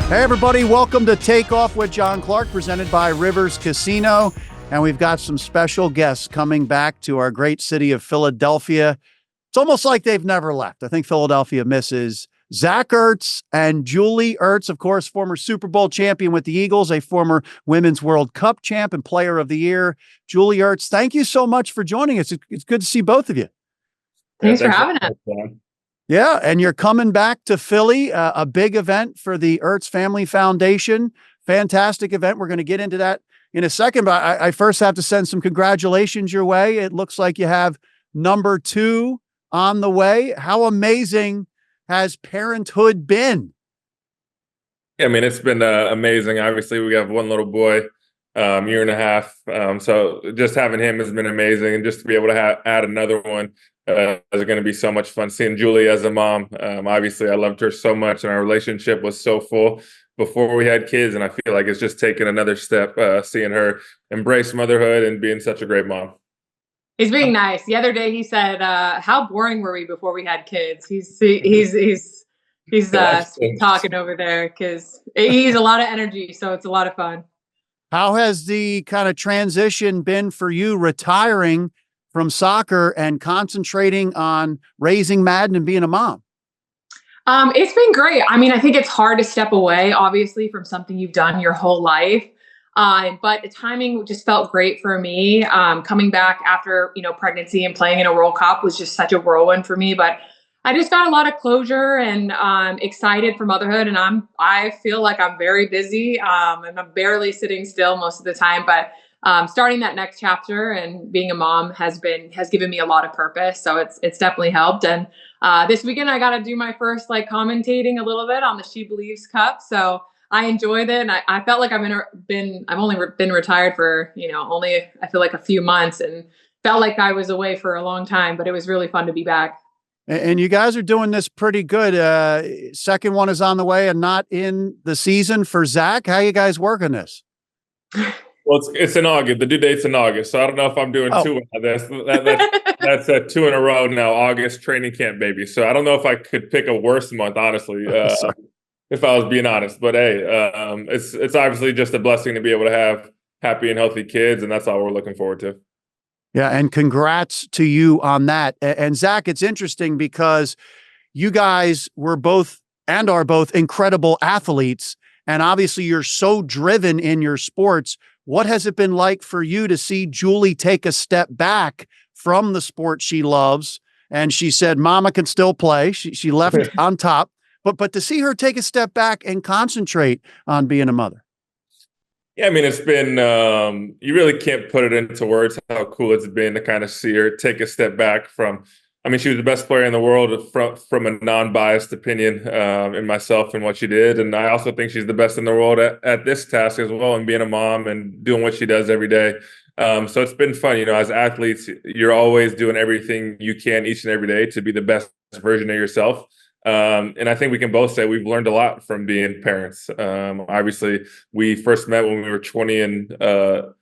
Hey, everybody. Welcome to Takeoff with John Clark, presented by Rivers Casino. And we've got some special guests coming back to our great city of Philadelphia. It's almost like they've never left. I think Philadelphia misses Zach Ertz and Julie Ertz, of course, former Super Bowl champion with the Eagles, a former Women's World Cup champ and Player of the Year. Julie Ertz, thank you so much for joining us. It's good to see both of you. Thanks for having us. Yeah, and you're coming back to Philly, a big event for the Ertz Family Foundation. Fantastic event. We're going to get into that in a second, but I first have to send some congratulations your way. It looks like you have number 2 on the way. How amazing has parenthood been? Yeah, I mean, it's been amazing. Obviously, we have one little boy, year and a half. So just having him has been amazing. And just to be able to add another one is going to be so much fun. Seeing Julie as a mom, obviously, I loved her so much, and our relationship was so full before we had kids. And I feel like it's just taken another step, seeing her embrace motherhood and being such a great mom. He's being nice. The other day he said, how boring were we before we had kids? He's talking over there because he's a lot of energy. So it's a lot of fun. How has the kind of transition been for you, retiring from soccer and concentrating on raising Madden and being a mom? It's been great. I mean, I think it's hard to step away, obviously, from something you've done your whole life. But the timing just felt great for me. Coming back after, pregnancy and playing in a World Cup was just such a whirlwind for me. But I just got a lot of closure and excited for motherhood. And I feel like I'm very busy. And I'm barely sitting still most of the time. But starting that next chapter and being a mom has given me a lot of purpose. So it's definitely helped. And this weekend I got to do my first commentating a little bit on the She Believes Cup. So I enjoyed it, and I felt like I've only been retired for only I feel like a few months, and felt like I was away for a long time. But it was really fun to be back. And you guys are doing this pretty good. Second one is on the way, and not in the season for Zach. How you guys working this? Well, it's in August. The due date's in August, so I don't know if I'm doing 2 of this. That's 2 in a row now. August training camp, baby. So I don't know if I could pick a worse month, honestly. If I was being honest, but hey, it's obviously just a blessing to be able to have happy and healthy kids, and that's all we're looking forward to. Yeah, and congrats to you on that. And Zach, it's interesting because you guys were both and are both incredible athletes, and obviously you're so driven in your sports. What has it been like for you to see Julie take a step back from the sport she loves? And she said, "Mama can still play." She left on top. But to see her take a step back and concentrate on being a mother. Yeah, I mean, it's been, you really can't put it into words how cool it's been to kind of see her take a step back from, I mean, she was the best player in the world from a non-biased opinion in myself and what she did. And I also think she's the best in the world at this task as well, and being a mom and doing what she does every day. So it's been fun. As athletes, you're always doing everything you can each and every day to be the best version of yourself. And I think we can both say we've learned a lot from being parents. Obviously, we first met when we were 20 and a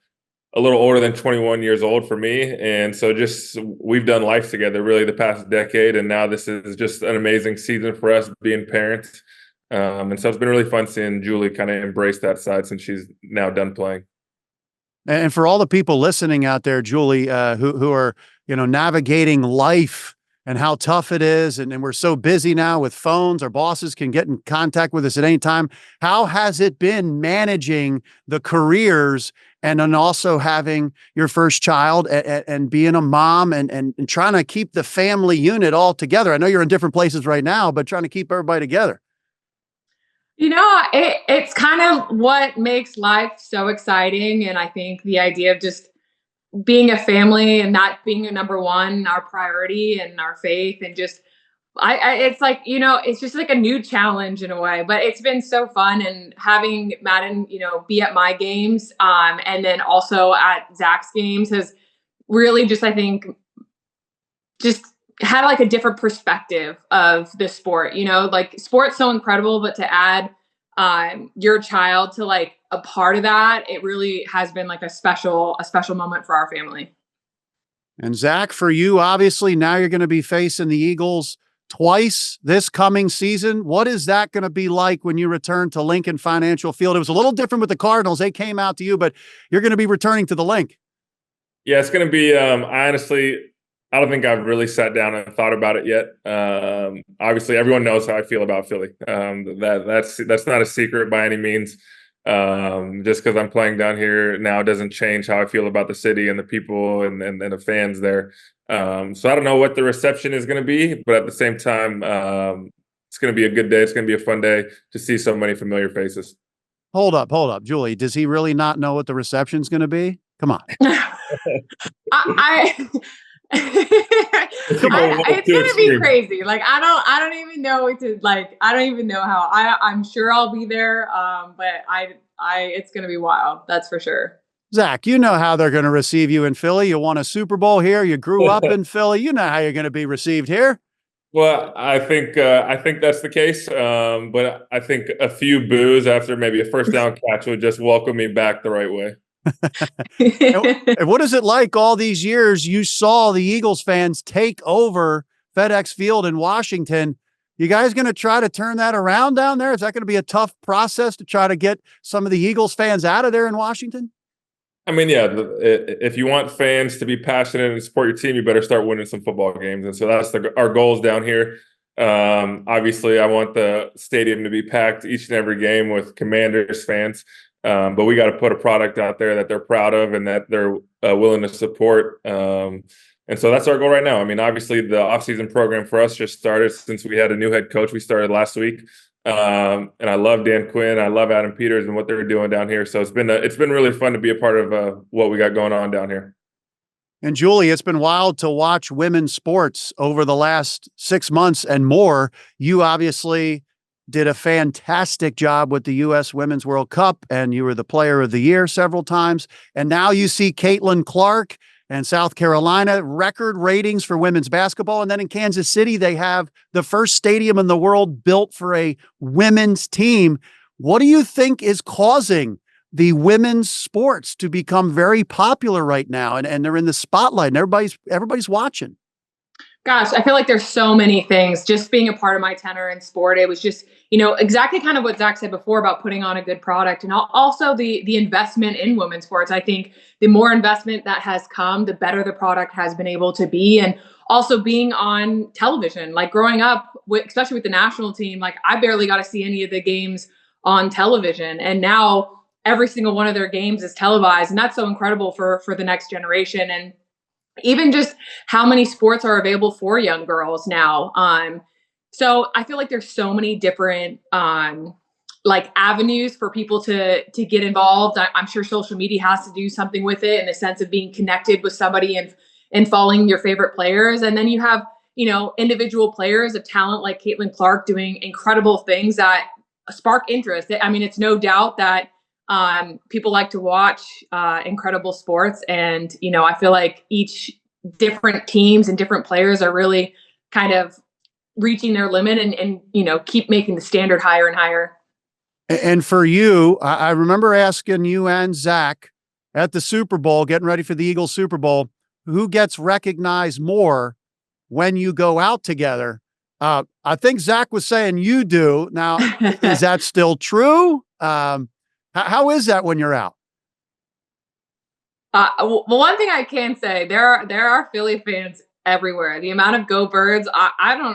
little older than 21 years old for me. And so we've done life together really the past decade. And now this is just an amazing season for us being parents. And so it's been really fun seeing Julie kind of embrace that side since she's now done playing. And for all the people listening out there, Julie, who are, navigating life and how tough it is. And we're so busy now with phones. Our bosses can get in contact with us at any time. How has it been managing the careers and then also having your first child and being a mom and trying to keep the family unit all together? I know you're in different places right now, but trying to keep everybody together. It's kind of what makes life so exciting. And I think the idea of just being a family and that being a number one, our priority and our faith, and just, it's like, it's just like a new challenge in a way, but it's been so fun. And having Madden, be at my games, and then also at Zach's games has really just, I think, just had like a different perspective of the sport, like sport's so incredible, but to add your child to like a part of that, it really has been like a special moment for our family. And Zach, for you, obviously now you're going to be facing the Eagles twice this coming season. What is that going to be like when you return to Lincoln Financial Field? It was a little different with the Cardinals. They came out to you, but you're going to be returning to the Link. Yeah, it's going to be, I don't think I've really sat down and thought about it yet. Obviously, everyone knows how I feel about Philly. That's not a secret by any means. Just because I'm playing down here now doesn't change how I feel about the city and the people and the fans there. So I don't know what the reception is going to be, but at the same time, it's going to be a good day. It's going to be a fun day to see so many familiar faces. Hold up, Julie. Does he really not know what the reception's going to be? Come on. It's gonna be crazy. Like I don't even know what to like. I don't even know how. I'm sure I'll be there. But it's gonna be wild. That's for sure. Zach, you know how they're going to receive you in Philly. You won a Super Bowl here. You grew up in Philly. You know how you're going to be received here. Well, I think that's the case. But I think a few boos after maybe a first down catch would just welcome me back the right way. And what is it like all these years? You saw the Eagles fans take over FedEx Field in Washington. You guys going to try to turn that around down there? Is that going to be a tough process to try to get some of the Eagles fans out of there in Washington? I mean, yeah, if you want fans to be passionate and support your team, you better start winning some football games. And so that's our goals down here. Obviously, I want the stadium to be packed each and every game with Commanders fans. But we got to put a product out there that they're proud of and that they're willing to support. And so that's our goal right now. I mean, obviously, the offseason program for us just started since we had a new head coach. We started last week. And I love Dan Quinn. I love Adam Peters and what they're doing down here. So it's been really fun to be a part of what we got going on down here. And Julie, it's been wild to watch women's sports over the last 6 months and more. You obviously did a fantastic job with the U.S. Women's World Cup, and you were the player of the year several times. And now you see Caitlin Clark and South Carolina, record ratings for women's basketball. And then in Kansas City, they have the first stadium in the world built for a women's team. What do you think is causing the women's sports to become very popular right now? And they're in the spotlight and everybody's watching. Gosh, I feel like there's so many things. Just being a part of my tenure in sport, it was just, exactly kind of what Zach said before about putting on a good product, and also the investment in women's sports. I think the more investment that has come, the better the product has been able to be. And also being on television, like growing up, especially with the national team, like I barely got to see any of the games on television. And now every single one of their games is televised. And that's so incredible for the next generation. And even just how many sports are available for young girls now. So I feel like there's so many different like avenues for people to get involved. I'm sure social media has to do something with it in the sense of being connected with somebody and following your favorite players. And then you have, individual players of talent like Caitlin Clark doing incredible things that spark interest. I mean, it's no doubt that people like to watch incredible sports, and I feel like each different teams and different players are really kind of reaching their limit and keep making the standard higher and higher. And for you, I remember asking you and Zach at the Super Bowl, getting ready for the Eagles Super Bowl, who gets recognized more when you go out together. I think Zach was saying you do. Now, is that still true? How is that when you're out? Well, one thing I can say, there are Philly fans everywhere. The amount of Go Birds,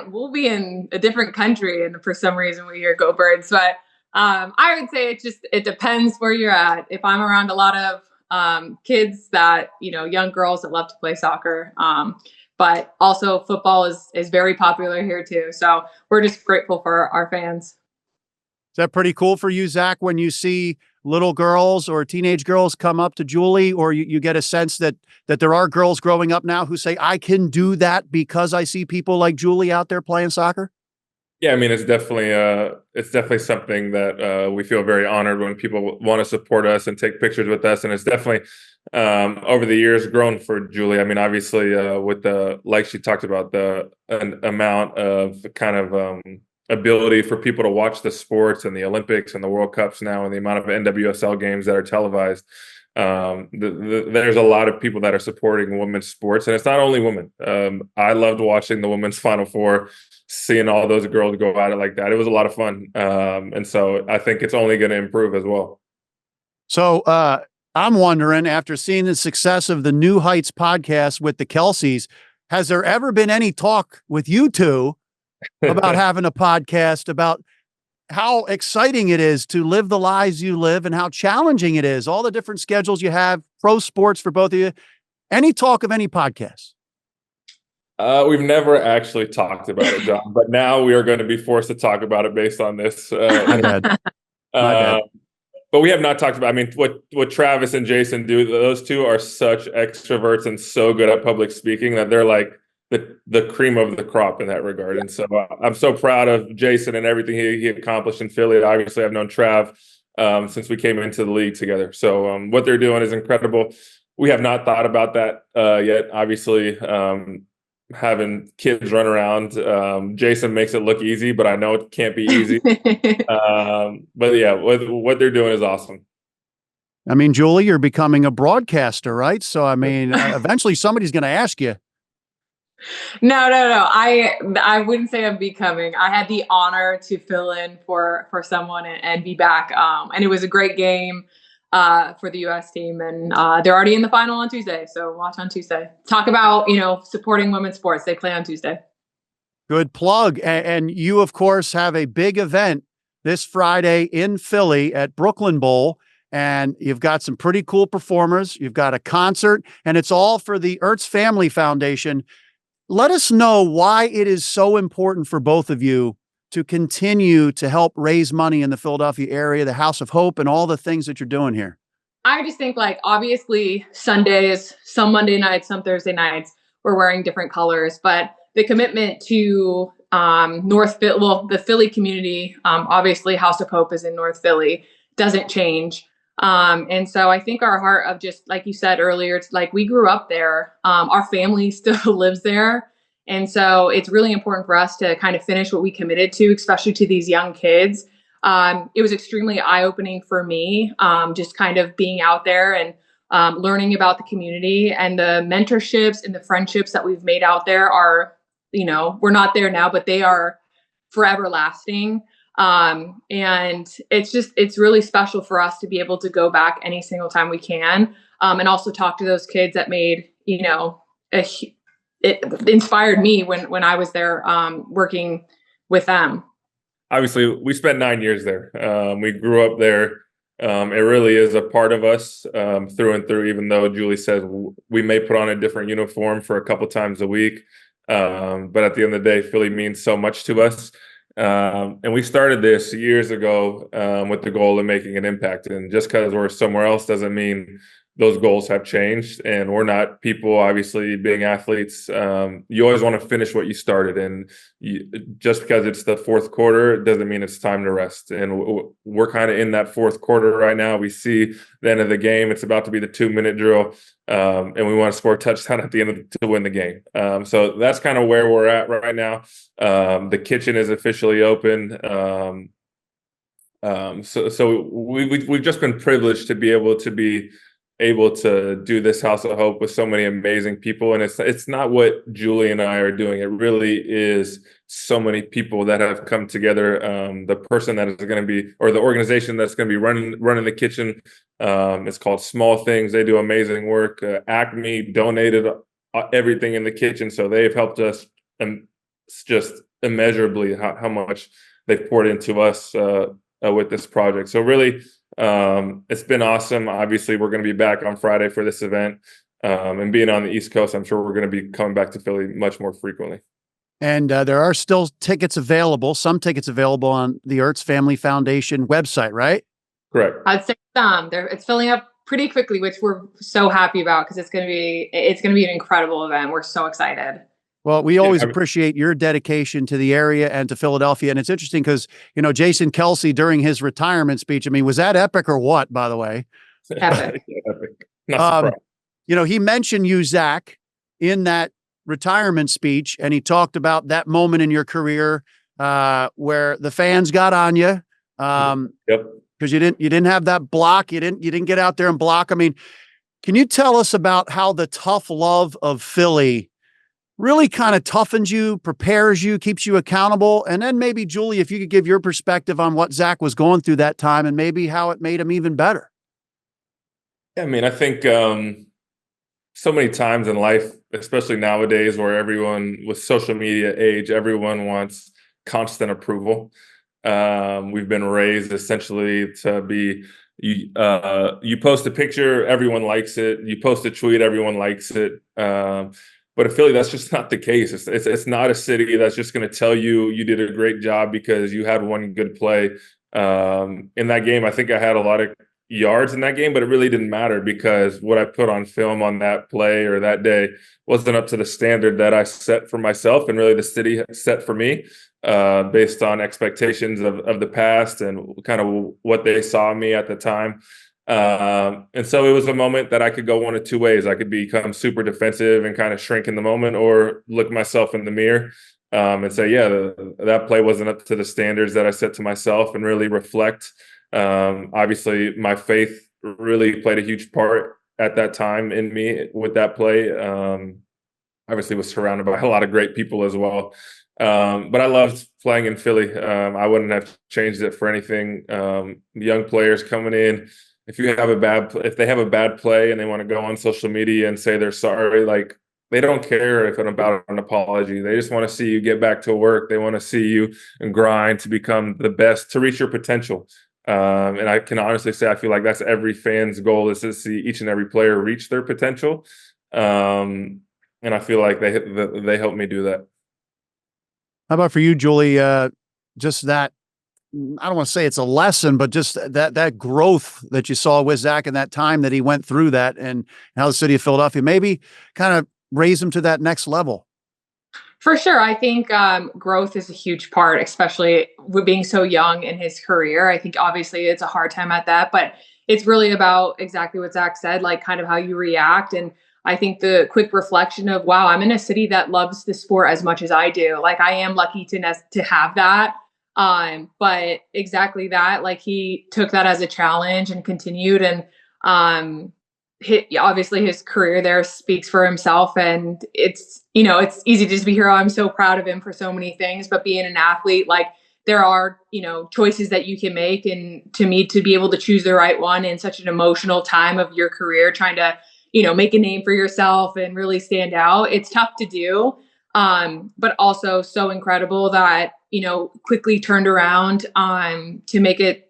we'll be in a different country and for some reason we hear Go Birds, but I would say it depends where you're at. If I'm around a lot of kids that, young girls that love to play soccer, but also football is very popular here too. So we're just grateful for our fans. Is that pretty cool for you, Zach, when you see little girls or teenage girls come up to Julie, or you get a sense that there are girls growing up now who say, I can do that because I see people like Julie out there playing soccer? Yeah, I mean, it's definitely something that we feel very honored when people want to support us and take pictures with us. And it's definitely over the years grown for Julie. I mean, obviously with like she talked about, an amount of kind of ability for people to watch the sports and the Olympics and the World Cups now, and the amount of NWSL games that are televised. there's a lot of people that are supporting women's sports, and it's not only women. I loved watching the women's Final Four, seeing all those girls go at it like that. It was a lot of fun. And so I think it's only going to improve as well. So I'm wondering, after seeing the success of the New Heights podcast with the Kelces, has there ever been any talk with you two about having a podcast, about how exciting it is to live the lives you live and how challenging it is, all the different schedules you have, pro sports for both of you? Any talk of any podcasts? We've never actually talked about it, John, but now we are going to be forced to talk about it based on this. My bad. But we have not talked about, I mean, what Travis and Jason do, those two are such extroverts and so good at public speaking that they're like the cream of the crop in that regard. And so I'm so proud of Jason and everything he accomplished in Philly. Obviously, I've known Trav since we came into the league together. So what they're doing is incredible. We have not thought about that yet. Obviously, having kids run around, Jason makes it look easy, but I know it can't be easy. But yeah, what they're doing is awesome. I mean, Julie, you're becoming a broadcaster, right? So, I mean, eventually somebody's going to ask you. No. I wouldn't say I'm becoming. I had the honor to fill in for someone and be back. And it was a great game for the U.S. team, and they're already in the final on Tuesday. So watch on Tuesday. Talk about, supporting women's sports. They play on Tuesday. Good plug. And you, of course, have a big event this Friday in Philly at Brooklyn Bowl. And you've got some pretty cool performers. You've got a concert, and it's all for the Ertz Family Foundation. Let us know why it is so important for both of you to continue to help raise money in the Philadelphia area, the House of Hope, and all the things that you're doing here. I just think, obviously Sundays, some Monday nights, some Thursday nights, we're wearing different colors, but the commitment to the Philly community, obviously House of Hope is in North Philly, doesn't change. And so I think our heart of, just like you said earlier, it's like we grew up there. Our family still lives there. And so it's really important for us to kind of finish what we committed to, especially to these young kids. It was extremely eye-opening for me, just kind of being out there and learning about the community, and the mentorships and the friendships that we've made out there are, we're not there now, but they are forever lasting. And it's really special for us to be able to go back any single time we can. And also talk to those kids that made, it inspired me when I was there, working with them. Obviously, we spent 9 years there. We grew up there. It really is a part of us through and through, even though Julie says we may put on a different uniform for a couple times a week. But at the end of the day, Philly means so much to us. And we started this years ago with the goal of making an impact. And just because we're somewhere else doesn't mean those goals have changed. And we're not people, obviously, being athletes. You always want to finish what you started. And just because it's the fourth quarter doesn't mean it's time to rest. And we're kind of in that fourth quarter right now. We see the end of the game. It's about to be the 2-minute drill. And we want to score a touchdown at the end to win the game. So that's kind of where we're at right now. The kitchen is officially open. So we've just been privileged to be able to do this House of Hope with so many amazing people. And it's not what Julie and I are doing. It really is so many people that have come together. The person that is going to be, or the organization that's going to be running the kitchen, it's called Small Things. They do amazing work. Acme donated everything in the kitchen. So they've helped us just immeasurably how much they've poured into us with this project. So really, it's been awesome. Obviously, we're going to be back on Friday for this event. And being on the East Coast, I'm sure we're going to be coming back to Philly much more frequently. And there are still tickets available, some tickets available on the Ertz Family Foundation website, right? Correct. I'd say it's filling up pretty quickly, which we're so happy about, because it's going to be an incredible event. We're so excited. Well, we always appreciate your dedication to the area and to Philadelphia. And it's interesting because, Jason Kelce, during his retirement speech, I mean, was that epic or what, by the way? Epic. Epic. Not surprised. He mentioned you, Zach, in that retirement speech, and he talked about that moment in your career where the fans got on you. Yep. because you didn't have that block. You didn't get out there and block. I mean, can you tell us about how the tough love of Philly really kind of toughens you, prepares you, keeps you accountable? And then maybe, Julie, if you could give your perspective on what Zach was going through that time and maybe how it made him even better. Yeah, I mean, I think so many times in life, especially nowadays where everyone with social media age, everyone wants constant approval. We've been raised essentially to be, you post a picture, everyone likes it. You post a tweet, everyone likes it. But in Philly, that's just not the case. It's not a city that's just going to tell you you did a great job because you had one good play. In that game, I think I had a lot of yards in that game, but it really didn't matter because what I put on film on that play or that day wasn't up to the standard that I set for myself and really the city set for me, based on expectations of the past and kind of what they saw me at the time. And so it was a moment that I could go one of two ways. I could become super defensive and kind of shrink in the moment, or look myself in the mirror and say, yeah, that play wasn't up to the standards that I set to myself, and really reflect. Obviously, my faith really played a huge part at that time in me with that play. Obviously, was surrounded by a lot of great people as well. But I loved playing in Philly. I wouldn't have changed it for anything. Young players coming in, if they have a bad play and they want to go on social media and say they're sorry, like, they don't care about an apology. They just want to see you get back to work. They want to see you grind to become the best, to reach your potential. And I can honestly say I feel like that's every fan's goal, is to see each and every player reach their potential. And I feel like they helped me do that. How about for you, Julie? Just that, I don't want to say it's a lesson, but just that growth that you saw with Zach and that time that he went through that, and how the city of Philadelphia maybe kind of raised him to that next level. For sure. I think growth is a huge part, especially with being so young in his career. I think obviously it's a hard time at that, but it's really about exactly what Zach said, like kind of how you react. And I think the quick reflection of, wow, I'm in a city that loves the sport as much as I do. Like, I am lucky to have that. But exactly that, like, he took that as a challenge and continued. And obviously his career there speaks for himself, and it's easy to just be here. Oh, I'm so proud of him for so many things, but being an athlete, like, there are, choices that you can make. And to me, to be able to choose the right one in such an emotional time of your career, trying to, make a name for yourself and really stand out, it's tough to do. But also so incredible that, quickly turned around, to make it,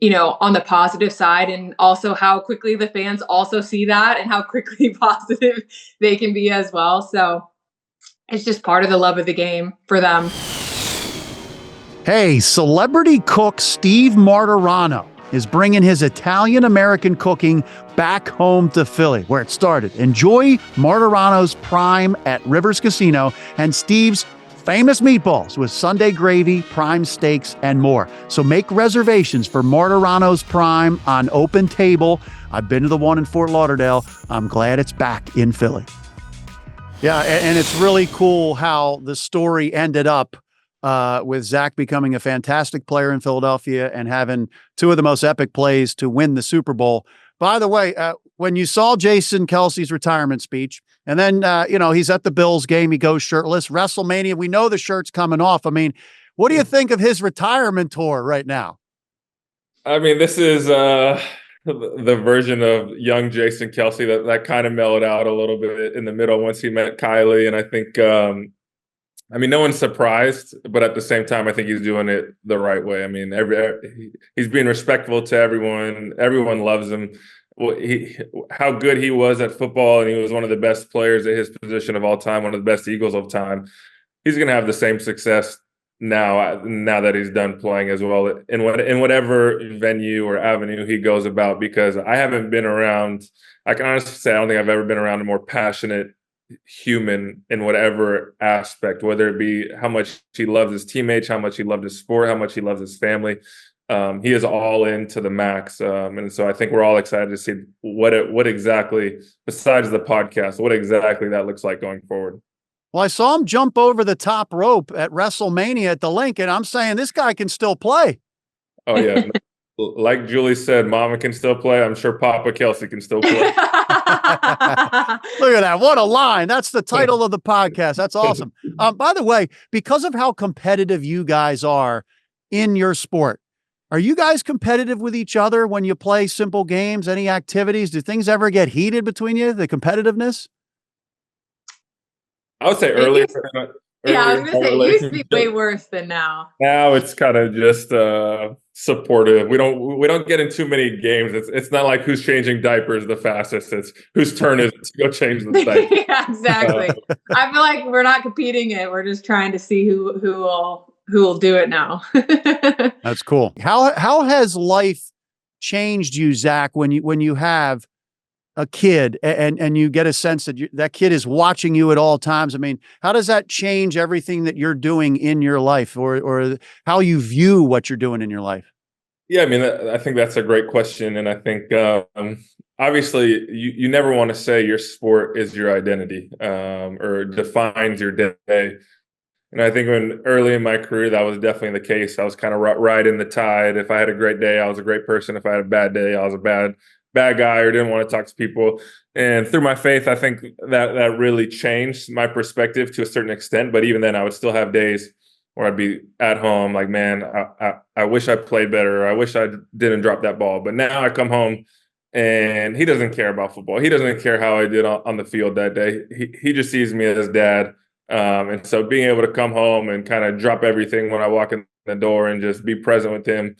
on the positive side, and also how quickly the fans also see that and how quickly positive they can be as well. So it's just part of the love of the game for them. Hey, celebrity cook Steve Martirano is bringing his Italian-American cooking back home to Philly, where it started. Enjoy Martirano's Prime at Rivers Casino and Steve's famous meatballs with Sunday gravy, prime steaks, and more. So make reservations for Martirano's Prime on Open Table. I've been to the one in Fort Lauderdale. I'm glad it's back in Philly. Yeah, and it's really cool how the story ended up with Zach becoming a fantastic player in Philadelphia and having two of the most epic plays to win the Super Bowl. By the way, when you saw Jason Kelce's retirement speech, and then, he's at the Bills game, he goes shirtless. WrestleMania, we know the shirt's coming off. I mean, what do you think of his retirement tour right now? I mean, this is the version of young Jason Kelce that kind of mellowed out a little bit in the middle once he met Kylie. And I think, no one's surprised, but at the same time, I think he's doing it the right way. I mean, he's being respectful to everyone. Everyone loves him. How good he was at football, and he was one of the best players at his position of all time, one of the best Eagles of time. He's going to have the same success now that he's done playing as well in whatever venue or avenue he goes about, because I haven't been around, I can honestly say I don't think I've ever been around a more passionate human in whatever aspect, whether it be how much he loves his teammates, how much he loved his sport, how much he loves his family. He is all in to the max. And so I think we're all excited to see what exactly, besides the podcast, what exactly that looks like going forward. Well, I saw him jump over the top rope at WrestleMania at the link, and I'm saying this guy can still play. Oh, yeah. Like Julie said, Mama can still play. I'm sure Papa Kelce can still play. Look at that. What a line. That's the title of the podcast. That's awesome. By the way, because of how competitive you guys are in your sport, are you guys competitive with each other when you play simple games, any activities? Do things ever get heated between you, the competitive?ness? I would say earlier. Yeah, I was going to say, it used to be way worse than now. Now it's kind of just supportive. We don't get in too many games. It's not like who's changing diapers the fastest. It's whose turn is it to go change the diaper. Yeah, exactly. I feel like we're not competing it. We're just trying to see who will do it now. That's cool. How has life changed you, Zach, when you have a kid and you get a sense that that kid is watching you at all times? I mean, how does that change everything that you're doing in your life, or how you view what you're doing in your life? Yeah, I mean, I think that's a great question. And I think obviously you never want to say your sport is your identity or defines your day. And I think when early in my career, that was definitely the case. I was kind of riding the tide. If I had a great day, I was a great person. If I had a bad day, I was a bad guy or didn't want to talk to people. And through my faith, I think that really changed my perspective to a certain extent. But even then, I would still have days where I'd be at home like, man, I wish I played better. Or I wish I didn't drop that ball. But now I come home and he doesn't care about football. He doesn't care how I did on the field that day. He just sees me as dad. And so being able to come home and kind of drop everything when I walk in the door and just be present with him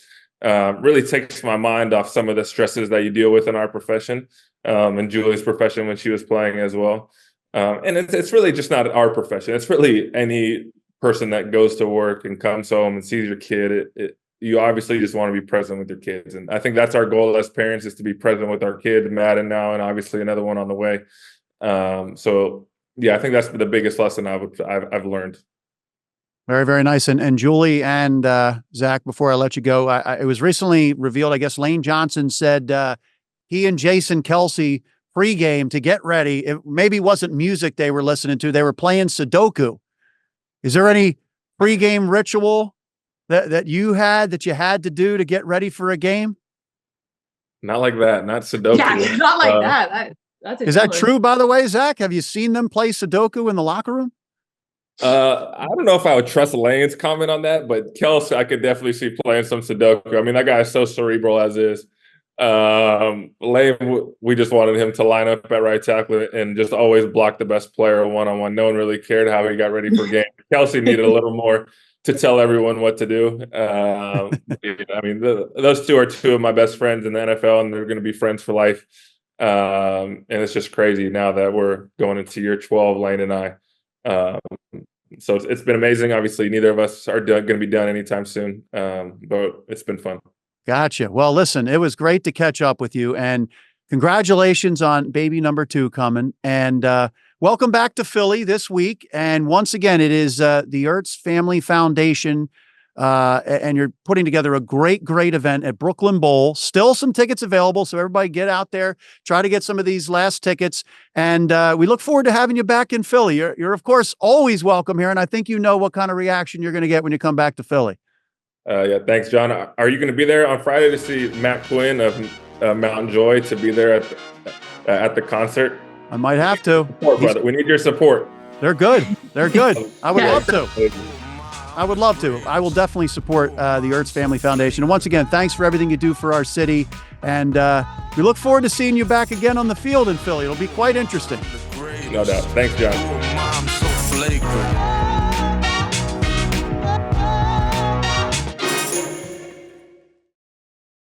really takes my mind off some of the stresses that you deal with in our profession and Julie's profession when she was playing as well. And it's really just not our profession. It's really any person that goes to work and comes home and sees your kid. You obviously just want to be present with your kids. And I think that's our goal as parents, is to be present with our kid, Madden now, and obviously another one on the way. So yeah, I think that's the biggest lesson I've learned. Very, very nice. And Julie and Zach, before I let you go, it was recently revealed, I guess Lane Johnson said he and Jason Kelce pregame to get ready. It maybe wasn't music they were listening to. They were playing Sudoku. Is there any pregame ritual that you had to do to get ready for a game? Not like that. Not Sudoku. Yeah, not like that. Is that true, by the way, Zach? Have you seen them play Sudoku in the locker room? I don't know if I would trust Lane's comment on that, but Kelce, I could definitely see playing some Sudoku. I mean, that guy is so cerebral as is. Lane, we just wanted him to line up at right tackle and just always block the best player one-on-one. No one really cared how he got ready for game. Kelce needed a little more to tell everyone what to do. I mean, those two are two of my best friends in the NFL, and they're going to be friends for life. And it's just crazy now that we're going into year 12, Lane and I. So it's been amazing. Obviously, neither of us are going to be done anytime soon, but it's been fun. Gotcha. Well, listen, it was great to catch up with you, and congratulations on baby number 2 coming. And welcome back to Philly this week. And once again, it is the Ertz Family Foundation. And you're putting together a great event at Brooklyn Bowl. Still some tickets available, so everybody get out there, try to get some of these last tickets. And we look forward to having you back in Philly. You're of course always welcome here, and I think you know what kind of reaction you're going to get when you come back to Philly. Yeah, thanks, John. Are you going to be there on Friday to see Matt Quin of Mountain Joy to be there at the concert? I might have to. Brother. We need your support. They're good. They're good. I would love to. I would love to. I will definitely support the Ertz Family Foundation. And once again, thanks for everything you do for our city. And we look forward to seeing you back again on the field in Philly. It'll be quite interesting. No doubt. Thanks, John.